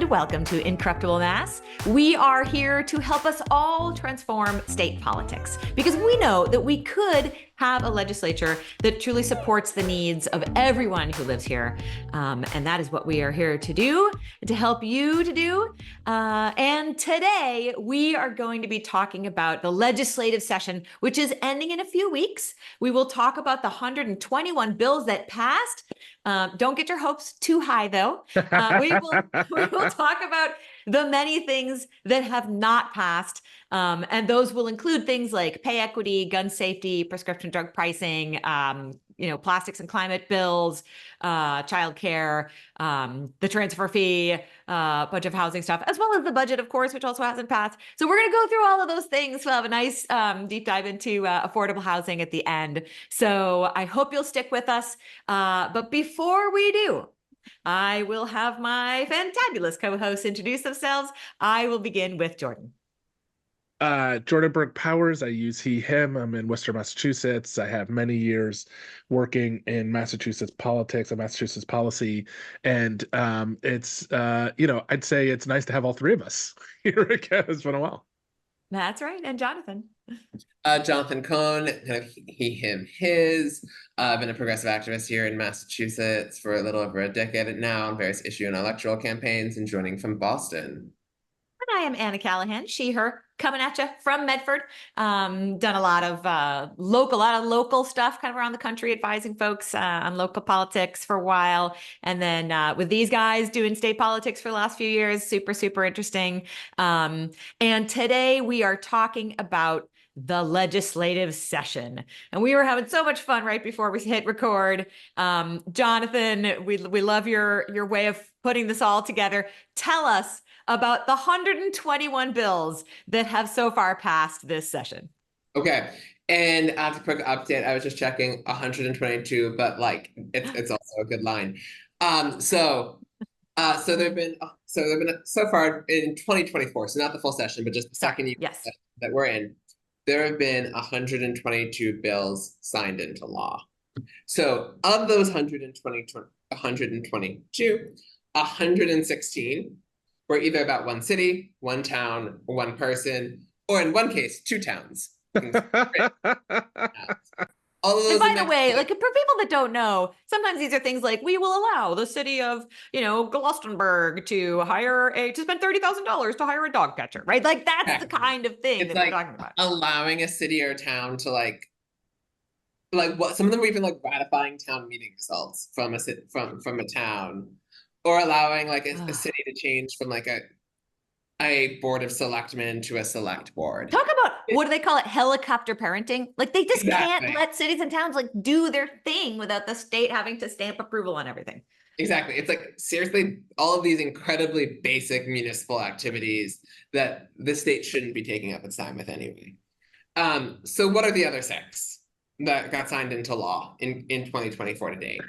and welcome to Incorruptible Mass. We are here to help us all transform state politics because we know that we could have a legislature that truly supports the needs of everyone who lives here. And that is what we are here to do, to help you to do. And today we are going to be talking about the legislative session, which is ending in a few weeks. We will talk about the 121 bills that passed. Don't get your hopes too high, though. We will talk about the many things that have not passed. And those will include things like pay equity, gun safety, prescription drug pricing, plastics and climate bills, childcare, the transfer fee, a bunch of housing stuff, as well as the budget, of course, which also hasn't passed. So we're going to go through all of those things. We'll have a nice deep dive into affordable housing at the end. So I hope you'll stick with us. But before we do, I will have my fantabulous co-hosts introduce themselves. I will begin with Jordan. Jordan Berg Powers. I use he, him. I'm in Worcester, Massachusetts. I have many years working in Massachusetts politics and Massachusetts policy. And it's, I'd say it's nice to have all three of us here again. It's been a while. That's right. And Jonathan. Jonathan Cohn, kind of he, him, his. I've been a progressive activist here in Massachusetts for a little over a decade now on various issue and electoral campaigns, and joining from Boston. And I am Anna Callahan, she, her, coming at you from Medford. Done a lot of local stuff kind of around the country, advising folks on local politics for a while. And then with these guys doing state politics for the last few years, super, super interesting. And today we are talking about the legislative session. And we were having so much fun right before we hit record. Jonathan, we love your way of putting this all together. Tell us about the 121 bills that have so far passed this session. Okay. And as a quick update, I was just checking 122, but it's also a good line. So there've been so far in 2024, so not the full session, but just the second year that we're in, there have been 122 bills signed into law. So of those 122, 116 were either about one city, one town, one person, or in one case, two towns. All of those. And by the way, for people that don't know, sometimes these are things like, we will allow the city of, Glastonbury to spend $30,000 to hire a dog catcher, right? Like that's the kind of thing that we're talking about. Allowing a city or town to what some of them were even ratifying town meeting results from a town, or allowing a city to change from a board of selectmen to a select board. Talk about, what do they call it? Helicopter parenting. They just can't let cities and towns do their thing without the state having to stamp approval on everything. Exactly. It's seriously all of these incredibly basic municipal activities that the state shouldn't be taking up its time with anyway. So what are the other six that got signed into law in 2024 to date?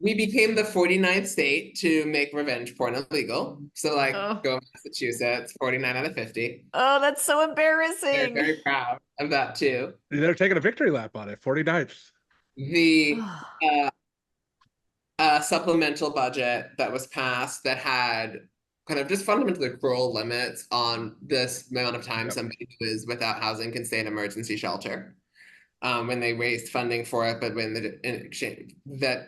We became the 49th state to make revenge porn illegal. So go Massachusetts, 49 out of 50. Oh, that's so embarrassing. They're very proud of that too. They're taking a victory lap on it, 49th. The supplemental budget that was passed that had kind of just fundamentally cruel limits on this amount of time somebody who is without housing can stay in emergency shelter. When they raised funding for it, but when in exchange that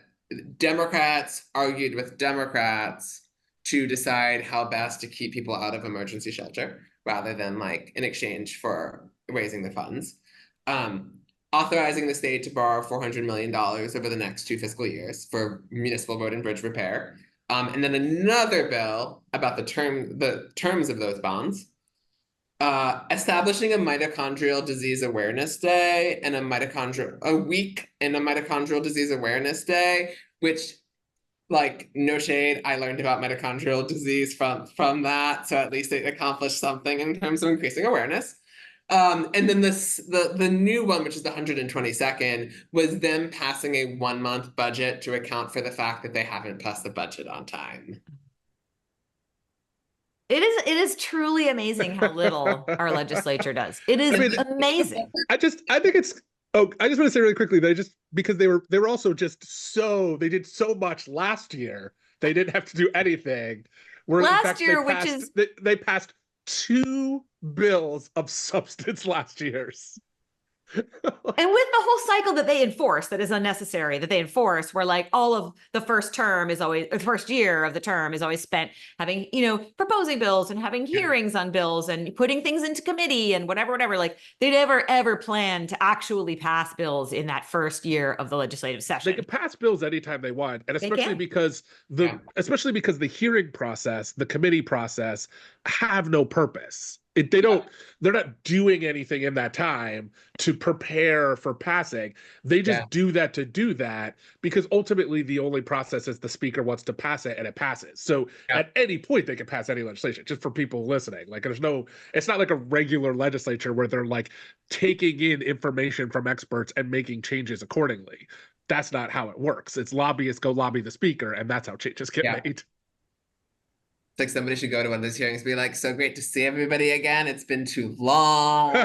Democrats argued with Democrats to decide how best to keep people out of emergency shelter rather than in exchange for raising the funds. Authorizing the state to borrow $400 million over the next 2 fiscal years for municipal road and bridge repair. And then another bill about the terms of those bonds. Establishing a mitochondrial disease awareness day and a week and a mitochondrial disease awareness day, which no shade, I learned about mitochondrial disease from that. So at least it accomplished something in terms of increasing awareness. And then the new one, which is the 122nd, was them passing a 1-month budget to account for the fact that they haven't passed the budget on time. It is truly amazing how little our legislature does. It is amazing. I just want to say really quickly that because they were also they did so much last year, they didn't have to do anything. where in Last fact year, they which passed, is they passed 2 bills of substance last year's. and with the whole cycle that they enforce that is unnecessary, that they enforce, where like all of the first term is always, the first year of the term is always spent having, you know, proposing bills and having hearings on bills and putting things into committee and whatever. Like they never ever plan to actually pass bills in that first year of the legislative session. They can pass bills anytime they want, and especially can. because the hearing process, the committee process have no purpose. They're not doing anything in that time to prepare for passing. They just do that to do that, because ultimately the only process is the speaker wants to pass it and it passes. So at any point they can pass any legislation, just for people listening. Like it's not like a regular legislature where they're like taking in information from experts and making changes accordingly. That's not how it works. It's lobbyists go lobby the speaker, and that's how changes get made. It's like somebody should go to one of those hearings and be like, so great to see everybody again. It's been too long.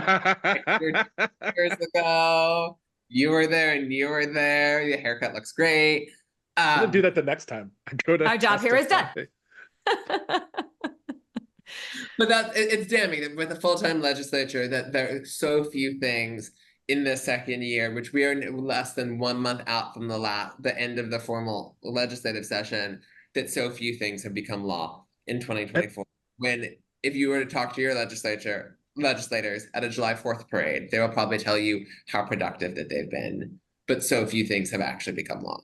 Years ago, you were there and you were there. Your haircut looks great. I'm gonna do that the next time I go to. Our job here is done. But it's damning that with a full-time legislature that there are so few things in the second year, which we are less than 1 month out from the end of the formal legislative session, that so few things have become law in 2024. When if you were to talk to your legislators at a July 4th parade, they will probably tell you how productive that they've been, but so few things have actually become law.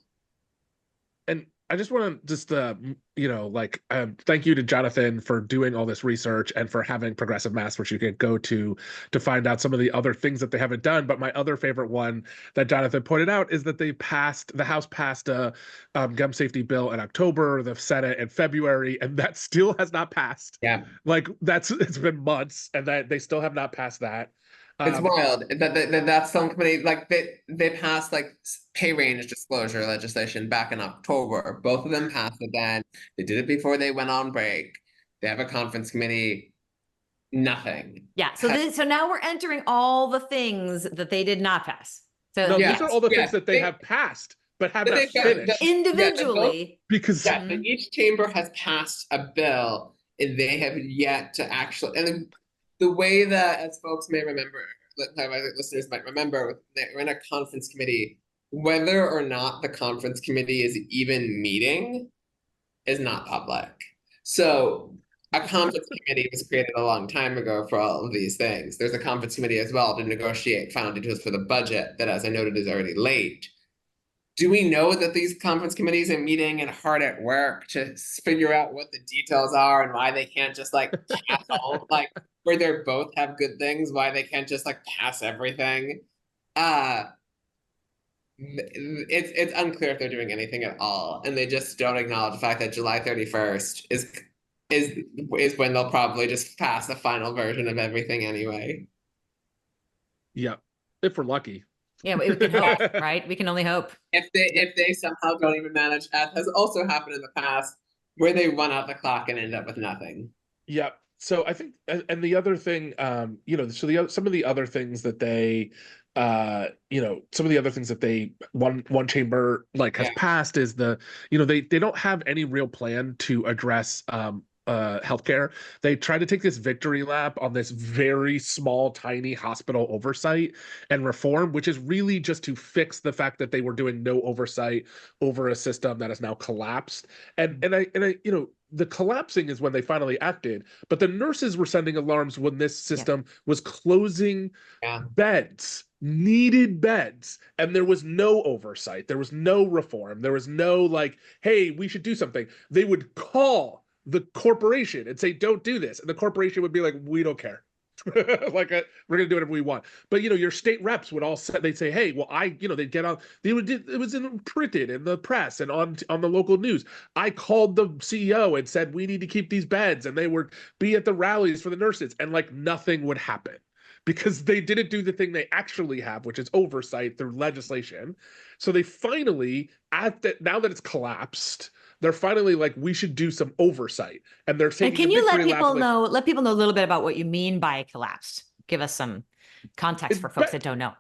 And I just want to thank you to Jonathan for doing all this research and for having Progressive Mass, which you can go to find out some of the other things that they haven't done. But my other favorite one that Jonathan pointed out is that the House passed a gun safety bill in October, the Senate in February, and that still has not passed. Yeah, like it's been months, and that they still have not passed that. It's wild that some committee, like they passed like pay range disclosure legislation back in October. Both of them passed it then. They did it before they went on break. They have a conference committee. Nothing. Yeah. So now we're entering all the things that they did not pass. So no, these are all the things that they have passed, but have not finished individually. Because each chamber has passed a bill, and they have yet to actually. And the way that, as folks may remember, listeners might remember, they're in a conference committee. Whether or not the conference committee is even meeting is not public. So a conference committee was created a long time ago for all of these things. There's a conference committee as well to negotiate final details for the budget that, as I noted, is already late. Do we know that these conference committees are meeting and hard at work to figure out what the details are and why they can't just like pass all, like where they both have good things, why they can't just like pass everything? It's unclear if they're doing anything at all, and they just don't acknowledge the fact that July 31st is when they'll probably just pass the final version of everything anyway. Yeah, if we're lucky. Yeah, we can hope, right? We can only hope. If they somehow don't even manage, as has also happened in the past, where they run out the clock and end up with nothing. Yeah. So I think, and the other thing, some of the other things that they, some of the other things that one chamber has passed is they don't have any real plan to address healthcare. They try to take this victory lap on this very small, tiny hospital oversight and reform, which is really just to fix the fact that they were doing no oversight over a system that has now collapsed. And I the collapsing is when they finally acted, but the nurses were sending alarms when this system was closing beds, needed beds, and there was no oversight. There was no reform. There was no hey, we should do something. They would call the corporation and say, don't do this. And the corporation would be like, we don't care. We're going to do whatever we want. But, your state reps would all say, they'd say, hey, well, they'd get on, it was printed in the press and on the local news. I called the CEO and said, we need to keep these beds. And they would be at the rallies for the nurses, and nothing would happen because they didn't do the thing they actually have, which is oversight through legislation. So they finally, now that it's collapsed, they're finally we should do some oversight, and they're saying. And can you let people know a little bit about what you mean by collapsed? Give us some context for folks that don't know.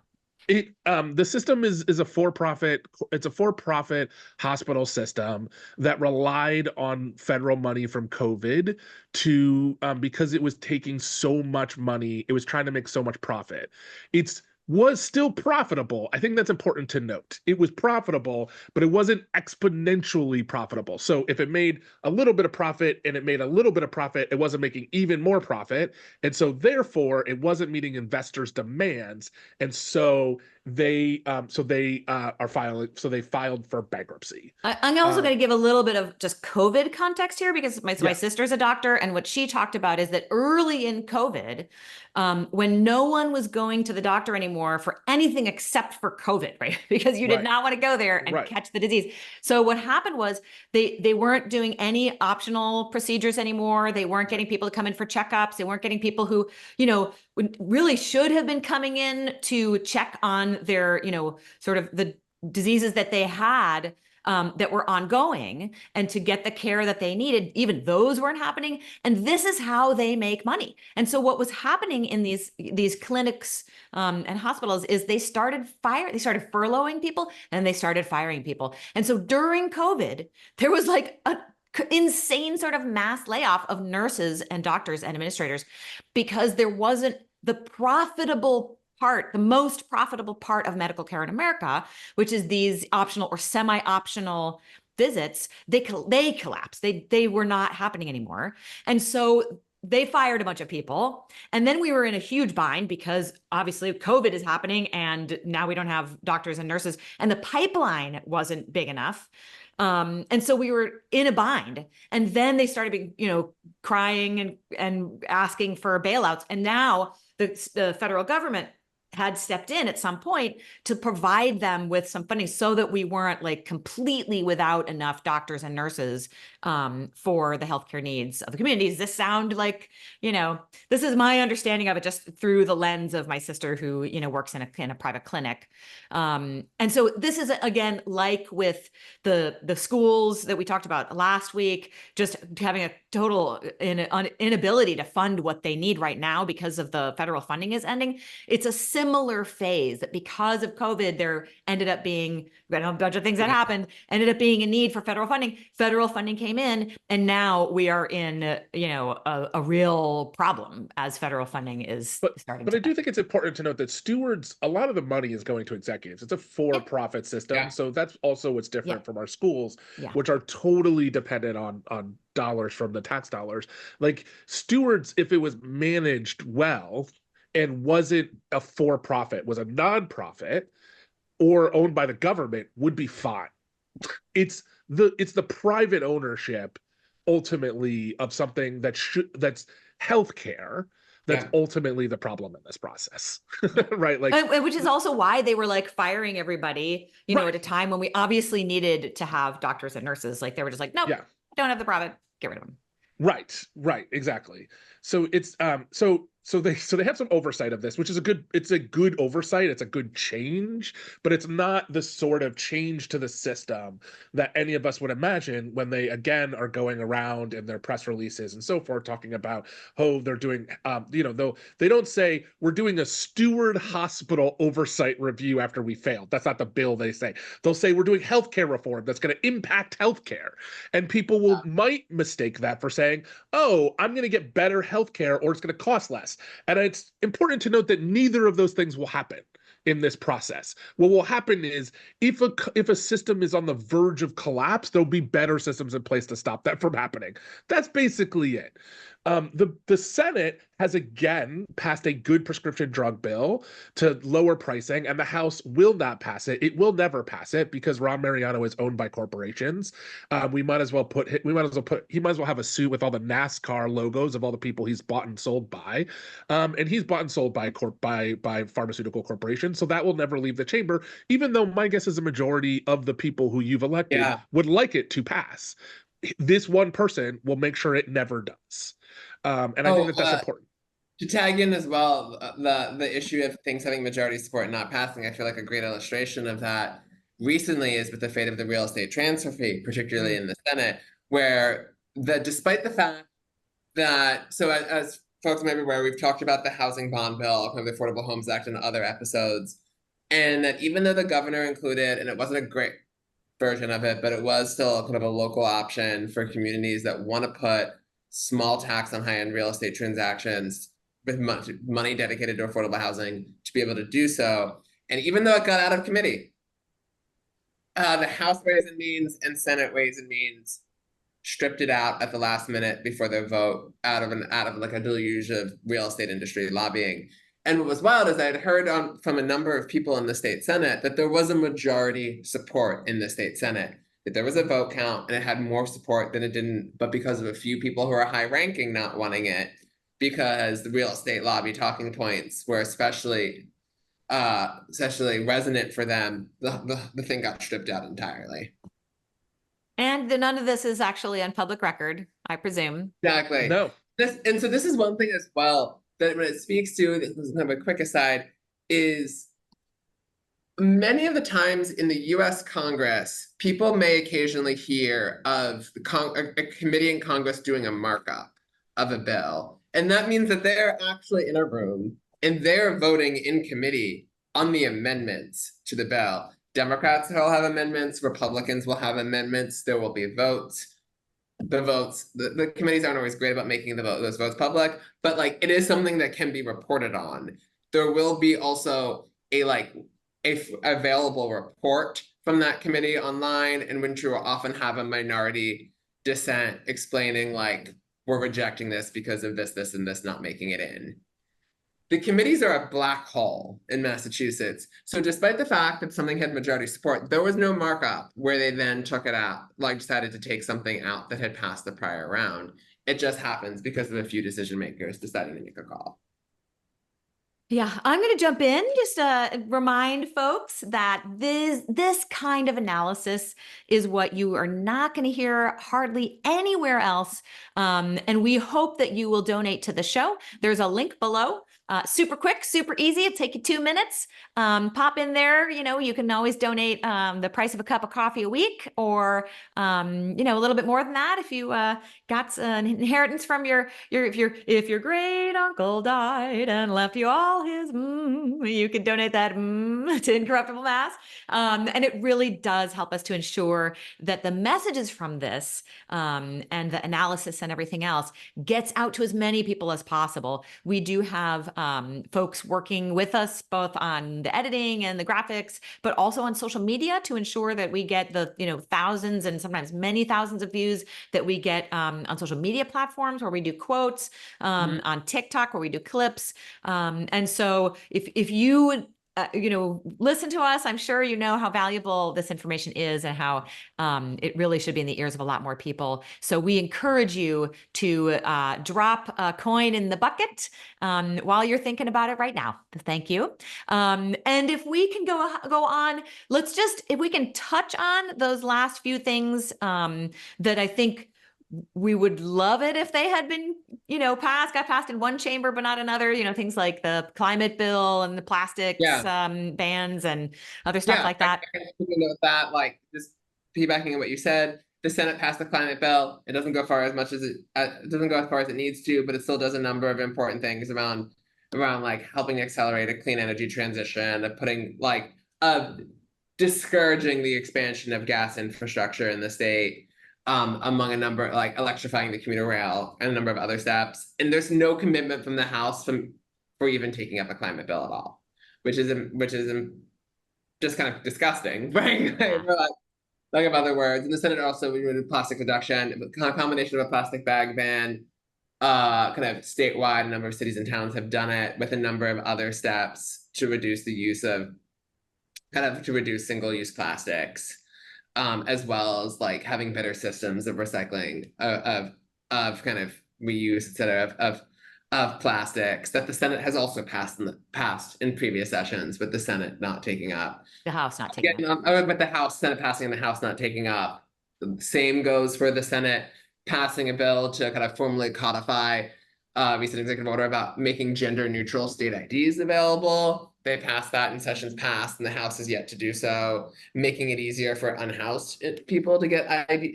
The system is a for-profit. It's a for-profit hospital system that relied on federal money from COVID to because it was taking so much money. It was trying to make so much profit. It's was still profitable. I think that's important to note. It was profitable, but it wasn't exponentially profitable. So if it made a little bit of profit and it made a little bit of profit, it wasn't making even more profit. And so therefore it wasn't meeting investors' demands. And so they filed for bankruptcy. I'm also going to give a little bit of just COVID context here because my Yeah. sister's a doctor, and what she talked about is that early in COVID, when no one was going to the doctor anymore for anything except for COVID, right? Because you did Right. not want to go there and Right. catch the disease. So what happened was they weren't doing any optional procedures anymore. They weren't getting people to come in for checkups. They weren't getting people who, really should have been coming in to check on their, sort of the diseases that they had that were ongoing and to get the care that they needed. Even those weren't happening. And this is how they make money. And so what was happening in these clinics and hospitals is they started furloughing people and they started firing people. And so during COVID, there was like a insane sort of mass layoff of nurses and doctors and administrators because there wasn't the most profitable part of medical care in America, which is these optional or semi-optional visits. They collapsed. They were not happening anymore. And so they fired a bunch of people. And then we were in a huge bind because obviously COVID is happening and now we don't have doctors and nurses and the pipeline wasn't big enough. And so we were in a bind, and then they started being, crying and asking for bailouts. And now the federal government had stepped in at some point to provide them with some funding so that we weren't like completely without enough doctors and nurses for the healthcare needs of the communities. This sound like, this is my understanding of it just through the lens of my sister who, works in a private clinic. And so this is, again, like with the schools that we talked about last week, just having a total inability to fund what they need right now because of the federal funding is ending. It's a similar phase that because of COVID, there ended up being a bunch of things that happened, ended up being a need for federal funding. Federal funding came in, and now we are in, a real problem as federal funding is starting. But I do think it's important to note that stewards, a lot of the money is going to executives. It's a for-profit system, Yeah. so that's also what's different from our schools, Yeah. which are totally dependent on dollars from the tax dollars. Like stewards, if it was managed well and wasn't a for-profit, was a non-profit or owned by the government, would be fine. It's the private ownership ultimately of something that's healthcare that's ultimately the problem in this process. Right? Like, which is also why they were like firing everybody, Right. at a time when we obviously needed to have doctors and nurses. Like they were just like, nope, don't have the profit, get rid of them. Right, exactly. So it's so they have some oversight of this, which is a good oversight, it's a good change, but it's not the sort of change to the system that any of us would imagine when they again are going around in their press releases and so forth talking about, oh, they're doing though they don't say we're doing a steward hospital oversight review after we failed. That's not the bill they say. They'll say we're doing healthcare reform that's going to impact healthcare. And people might mistake that for saying, oh, I'm going to get better healthcare or it's going to cost less. And it's important to note that neither of those things will happen in this process. What will happen is if a system is on the verge of collapse, there'll be better systems in place to stop that from happening. That's basically it. The Senate has again passed a good prescription drug bill to lower pricing, and the House will not pass it. It will never pass it because Ron Mariano is owned by corporations. He might as well have a suit with all the NASCAR logos of all the people he's bought and sold by, and he's bought and sold by pharmaceutical corporations. So that will never leave the chamber, even though my guess is a majority of the people who you've elected would like it to pass. This one person will make sure it never does. And I think that's important. To tag in as well, the issue of things having majority support and not passing, I feel like a great illustration of that recently is with the fate of the real estate transfer fee, particularly in the Senate, where despite the fact that, so as folks may be aware, we've talked about the housing bond bill, kind of the Affordable Homes Act, and other episodes. And that even though the governor included, and it wasn't a great version of it, but it was still kind of a local option for communities that want to put small tax on high-end real estate transactions with money dedicated to affordable housing to be able to do so. And even though it got out of committee, the House Ways and Means and Senate Ways and Means stripped it out at the last minute before their vote out of like a deluge of real estate industry lobbying. And what was wild is I had heard from a number of people in the state Senate that there was a majority support in the state Senate, that there was a vote count and it had more support than it didn't, but because of a few people who are high ranking not wanting it, because the real estate lobby talking points were especially resonant for them, the thing got stripped out entirely. And none of this is actually on public record, I presume. Exactly. No. So this is one thing as well that when it speaks to, this is kind of a quick aside, is many of the times in the US Congress, people may occasionally hear of a committee in Congress doing a markup of a bill. And that means that they're actually in a room and they're voting in committee on the amendments to the bill. Democrats will have amendments, Republicans will have amendments, there will be votes. The committees aren't always great about making those votes public, but like it is something that can be reported on. There will be also a available report from that committee online, in which you will often have a minority dissent explaining like, we're rejecting this because of this, and this not making it in. The committees are a black hole in Massachusetts. So despite the fact that something had majority support, there was no markup where they then took it out, like decided to take something out that had passed the prior round. It just happens because of a few decision makers deciding to make a call. Yeah, I'm going to jump in, just remind folks that this kind of analysis is what you are not going to hear hardly anywhere else. And we hope that you will donate to the show. There's a link below. Super quick, super easy. It'll take you 2 minutes. Pop in there. You know, you can always donate the price of a cup of coffee a week, or you know, a little bit more than that if you got an inheritance from if your great uncle died and left you all his you can donate that to Incorruptible Mass. And it really does help us to ensure that the messages from this and the analysis and everything else gets out to as many people as possible. We do have folks working with us both on the editing and the graphics, but also on social media to ensure that we get the thousands and sometimes many thousands of views that we get on social media platforms where we do quotes, on TikTok where we do clips. And so if you listen to us, I'm sure you know how valuable this information is and how it really should be in the ears of a lot more people. So we encourage you to drop a coin in the bucket while you're thinking about it right now. Thank you. And if we can go on, if we can touch on those last few things that I think we would love it if they had been, got passed in one chamber, but not another, things like the climate bill and the plastics bans and other stuff like that. I note that, like, just piggybacking on what you said, the Senate passed the climate bill. It doesn't go far as much as it doesn't go as far as it needs to, but it still does a number of important things around like helping accelerate a clean energy transition, of putting discouraging the expansion of gas infrastructure in the state. Among a number, like electrifying the commuter rail and a number of other steps. And there's no commitment from the House for even taking up a climate bill at all, which is just kind of disgusting, right? Like, in other words, in the Senate also, we did plastic reduction, kind of combination of a plastic bag ban, kind of statewide, a number of cities and towns have done it, with a number of other steps to reduce the use of, to reduce single-use plastics. As well as like having better systems of recycling of kind of reuse, et cetera, of plastics that the Senate has also passed in previous sessions, with the Senate not taking up. The House not taking up. But the Senate passing and the House not taking up. The same goes for the Senate passing a bill to kind of formally codify recent executive order about making gender neutral state IDs available. They passed that in sessions past, and the House has yet to do so. Making it easier for unhoused people to get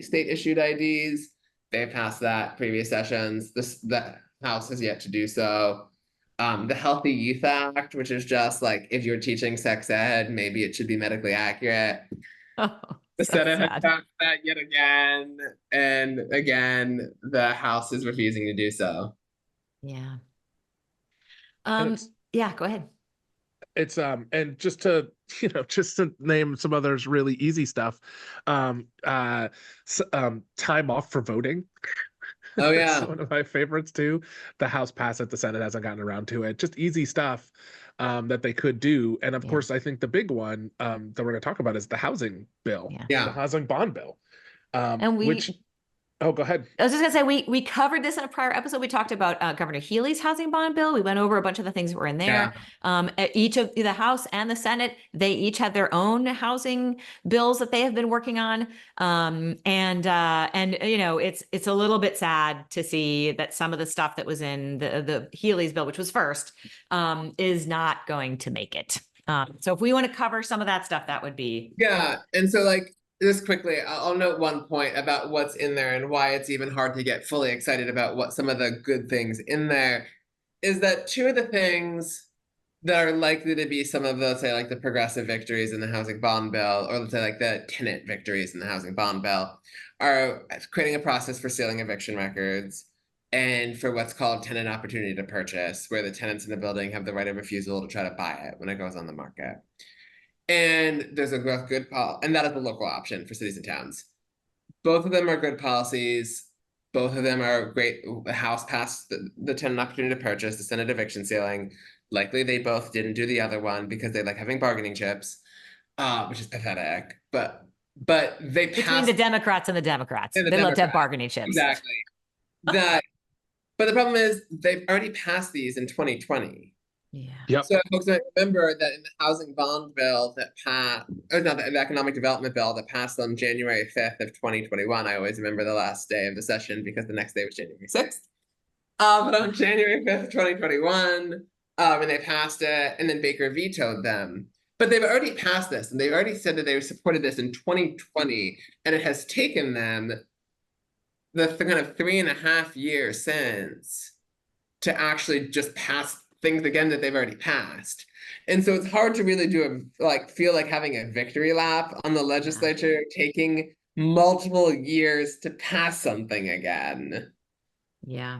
state issued IDs. They passed that previous sessions. The House has yet to do so. The Healthy Youth Act, which is just like if you're teaching sex ed, maybe it should be medically accurate. Oh, The so Senate has sad. passed that yet again, and again, the House is refusing to do so. Yeah. And Yeah, go ahead. it's and just to just to name some others really easy stuff, time off for voting. Oh It's yeah, one of my favorites too. The House passed it, the Senate hasn't gotten around to it. Just easy stuff that they could do. And of Yeah. course, I think the big one that we're going to talk about is the housing bill, Yeah. the yeah, housing bond bill, And which, oh, go ahead. I was just gonna say we covered this in a prior episode. We talked about Governor Healey's housing bond bill. We went over a bunch of the things that were in there. Each of the House and the Senate, they each had their own housing bills that they have been working on. And it's a little bit sad to see that some of the stuff that was in the Healey's bill, which was first, is not going to make it. So if we want to cover some of that stuff, that would be yeah. And so like just quickly, I'll note one point about what's in there and why it's even hard to get fully excited about what some of the good things in there is that two of the things that are likely to be some of the, say, like the progressive victories in the housing bond bill, or let's say like the tenant victories in the housing bond bill, are creating a process for sealing eviction records and for what's called tenant opportunity to purchase, where the tenants in the building have the right of refusal to try to buy it when it goes on the market. And there's a good and that is the local option for cities and towns. Both of them are good policies. Both of them are great. The House passed the tenant opportunity to purchase, the Senate eviction ceiling. Likely they both didn't do the other one because they like having bargaining chips, which is pathetic. But they between passed the Democrats and the Democrats. and the They love to have Democrats. bargaining chips. Exactly. That, but the problem is they've already passed these in 2020. Yeah. Yep. So folks might remember that in the housing bond bill that passed, or not the economic development bill that passed on January 5th of 2021. I always remember the last day of the session because the next day was January 6th. But on January 5th, 2021, and they passed it, and then Baker vetoed them. But they've already passed this, and they've already said that they supported this in 2020, and it has taken them the kind of 3.5 years since to actually just pass things again that they've already passed. And so it's hard to really feel like having a victory lap on the legislature, taking multiple years to pass something again. Yeah.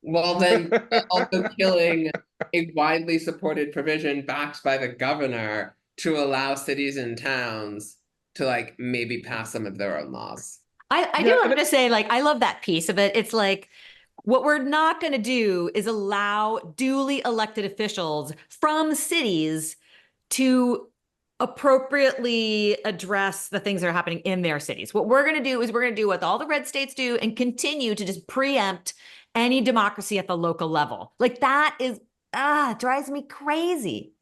While then also killing a widely supported provision backed by the governor to allow cities and towns to like maybe pass some of their own laws. I do have to say, like, I love that piece of it. It's like, what we're not going to do is allow duly elected officials from cities to appropriately address the things that are happening in their cities. What we're going to do is we're going to do what all the red states do and continue to just preempt any democracy at the local level. Like that is, drives me crazy.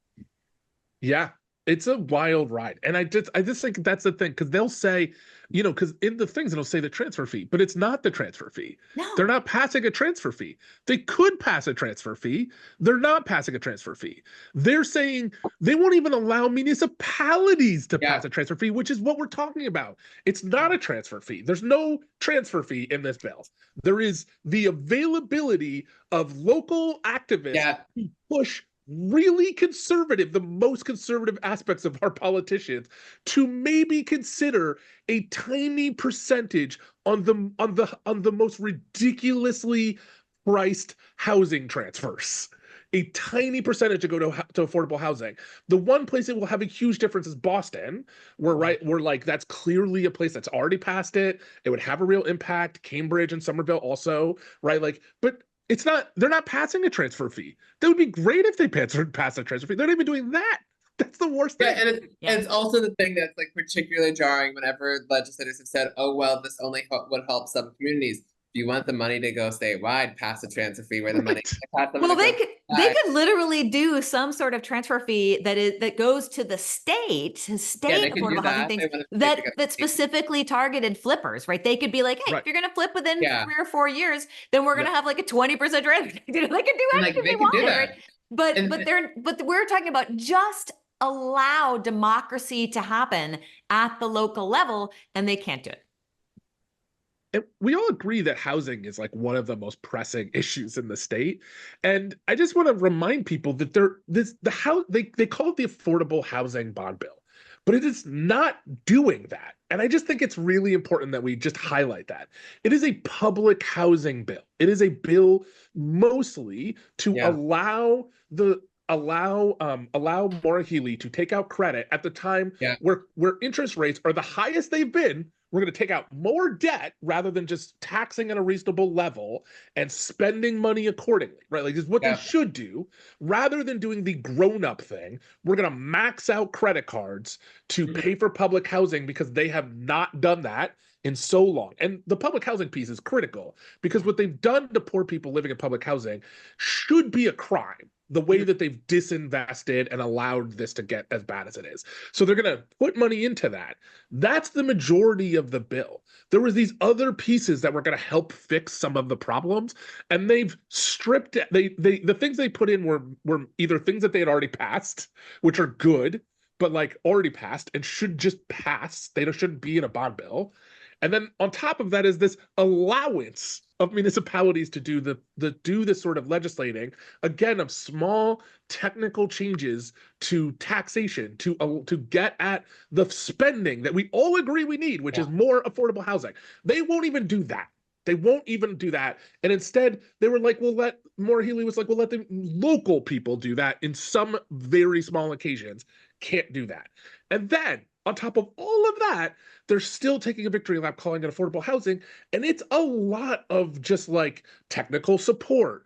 Yeah, it's a wild ride. And I just think that's the thing, because they'll say, because in the things it'll say the transfer fee, but it's not the transfer fee. No. They're not passing a transfer fee. They could pass a transfer fee. They're not passing a transfer fee. They're saying they won't even allow municipalities to pass a transfer fee, which is what we're talking about. It's not a transfer fee. There's no transfer fee in this bill. There is the availability of local activists who push really conservative, the most conservative aspects of our politicians, to maybe consider a tiny percentage on the most ridiculously priced housing transfers. A tiny percentage to go to affordable housing. The one place it will have a huge difference is Boston, where like that's clearly a place that's already passed it. It would have a real impact. Cambridge and Somerville also, right? Like, but it's not, they're not passing a transfer fee. That would be great if they pass a transfer fee. They're not even doing that. That's the worst thing. And it's also the thing that's like particularly jarring whenever legislators have said, oh, well, this only would help some communities. If you want the money to go statewide, pass a transfer fee where the money. Well, they could literally do some sort of transfer fee that goes to the state affordable housing things that specifically targeted flippers, right? They could be like, hey, if you're going to flip within 3 or 4 years, then we're going to have like a 20% transfer. They can do anything they want, right? But we're talking about just allow democracy to happen at the local level, and they can't do it. And we all agree that housing is like one of the most pressing issues in the state. And I just want to remind people that they call it the Affordable Housing Bond Bill, but it is not doing that. And I just think it's really important that we just highlight that. It is a public housing bill. It is a bill mostly to allow Maura Healey to take out credit at the time where interest rates are the highest they've been. We're going to take out more debt rather than just taxing at a reasonable level and spending money accordingly, right? Like, is what they should do rather than doing the grown-up thing. We're going to max out credit cards to pay for public housing because they have not done that in so long. And the public housing piece is critical because what they've done to poor people living in public housing should be a crime, the way that they've disinvested and allowed this to get as bad as it is. So they're going to put money into that. That's the majority of the bill. There was these other pieces that were going to help fix some of the problems, and they've stripped it. The things they put in were either things that they had already passed, which are good, but like already passed and should just pass. They shouldn't be in a bond bill. And then on top of that is this allowance of municipalities to do this sort of legislating, again, of small technical changes to taxation to get at the spending that we all agree we need, which is more affordable housing. They won't even do that. They won't even do that. And instead, they were like, Maura Healey was like, we'll let the local people do that in some very small occasions. Can't do that. And then on top of all of that, they're still taking a victory lap calling it affordable housing. And it's a lot of just like technical support,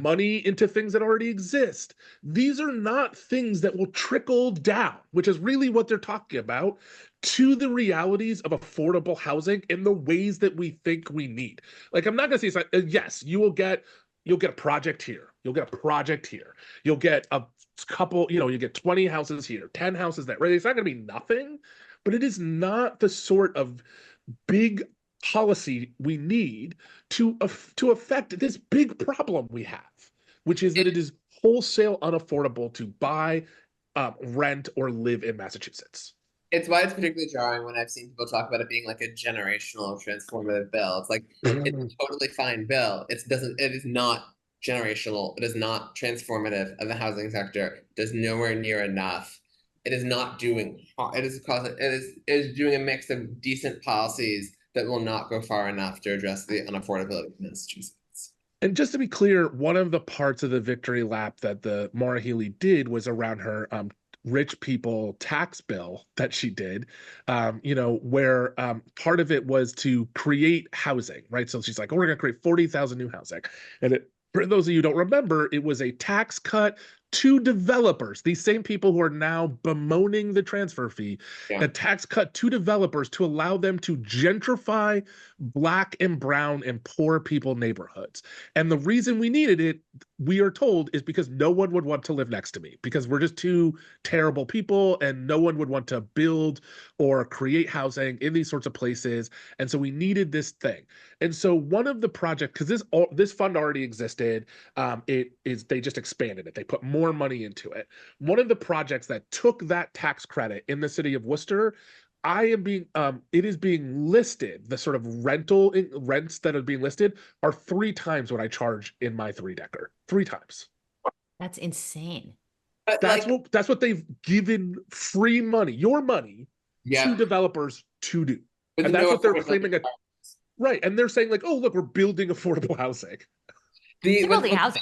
money into things that already exist. These are not things that will trickle down, which is really what they're talking about, to the realities of affordable housing in the ways that we think we need. Like, I'm not going to say, yes, you'll get a project here. You'll get a project here. You'll get a couple, you get 20 houses here, 10 houses there, right? It's not going to be nothing, but it is not the sort of big policy we need to affect this big problem we have, which is that it is wholesale unaffordable to buy, rent, or live in Massachusetts. It's why it's particularly jarring when I've seen people talk about it being like a generational transformative bill. It's like, it's a totally fine bill. It is not generational. It is not transformative of the housing sector. It does nowhere near enough. It is not doing, it is doing a mix of decent policies that will not go far enough to address the unaffordability of Massachusetts. And just to be clear, one of the parts of the victory lap that the Maura Healey did was around her rich people tax bill that she did, where part of it was to create housing, right? So she's like, we're going to create 40,000 new housing. And for those of you who don't remember, it was a tax cut to developers, these same people who are now bemoaning the transfer fee, a tax cut to developers to allow them to gentrify Black and brown and poor people neighborhoods. And the reason we needed it, we are told, is because no one would want to live next to me because we're just two terrible people and no one would want to build or create housing in these sorts of places. And so we needed this thing. And so one of the projects, because this fund already existed, they just expanded it. They put more money into it. One of the projects that took that tax credit in the city of Worcester, it is being listed. The sort of rents that are being listed are 3 times what I charge in my 3-decker. 3 times. That's insane. That's what they've given free money, your money, to developers to do. And that's what they're claiming. Right. And they're saying like, oh, look, we're building affordable housing. Building housing.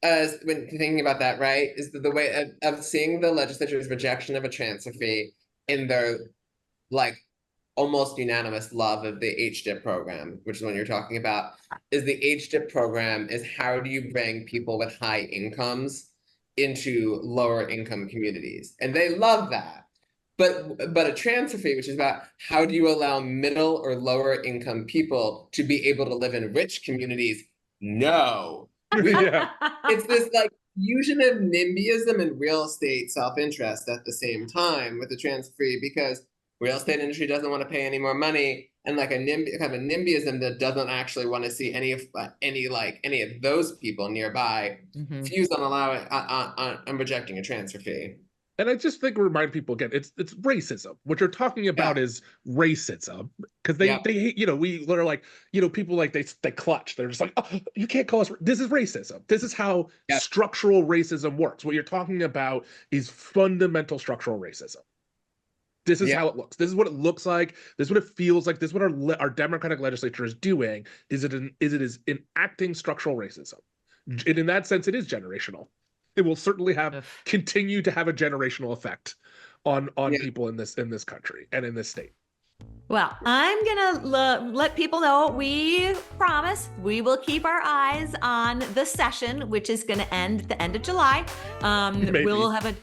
When thinking about that, right, is the way of seeing the legislature's rejection of a transfer fee in their like almost unanimous love of the HDIP program, which is what you're talking about, is the HDIP program is how do you bring people with high incomes into lower income communities? And they love that. But a transfer fee, which is about how do you allow middle or lower income people to be able to live in rich communities? No. It's this like fusion of NIMBYism and real estate self-interest at the same time with the transfer fee, because real estate industry doesn't want to pay any more money, and like kind of a NIMBYism that doesn't actually want to see any of those people nearby fuse on allowing on rejecting a transfer fee. And I just think remind people again, it's racism. What you're talking about is racism, because they hate, we are like, people like they clutch. They're just like, oh, you can't call us. This is racism. This is how structural racism works. What you're talking about is fundamental structural racism. This is how it looks. This is what it looks like. This is what it feels like. This is what our Democratic legislature is doing. It is enacting structural racism. And in that sense, it is generational. It will certainly continue to have a generational effect on people in this country and in this state. Well, I'm gonna let people know we promise we will keep our eyes on the session, which is going to end at the end of July. We'll have a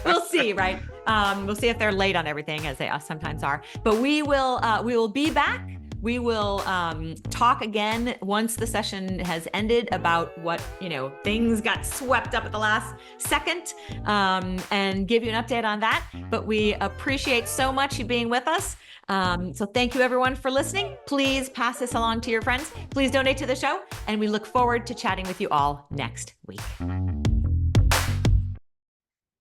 we'll see, right? We'll see if they're late on everything, as they sometimes are. But we will be back. We will talk again once the session has ended about what, things got swept up at the last second, and give you an update on that. But we appreciate so much you being with us. So thank you everyone for listening. Please pass this along to your friends. Please donate to the show. And we look forward to chatting with you all next week.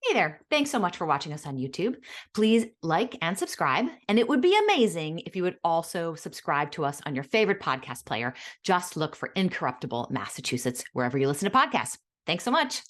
Hey there. Thanks so much for watching us on YouTube. Please like and subscribe. And it would be amazing if you would also subscribe to us on your favorite podcast player. Just look for Incorruptible Massachusetts wherever you listen to podcasts. Thanks so much.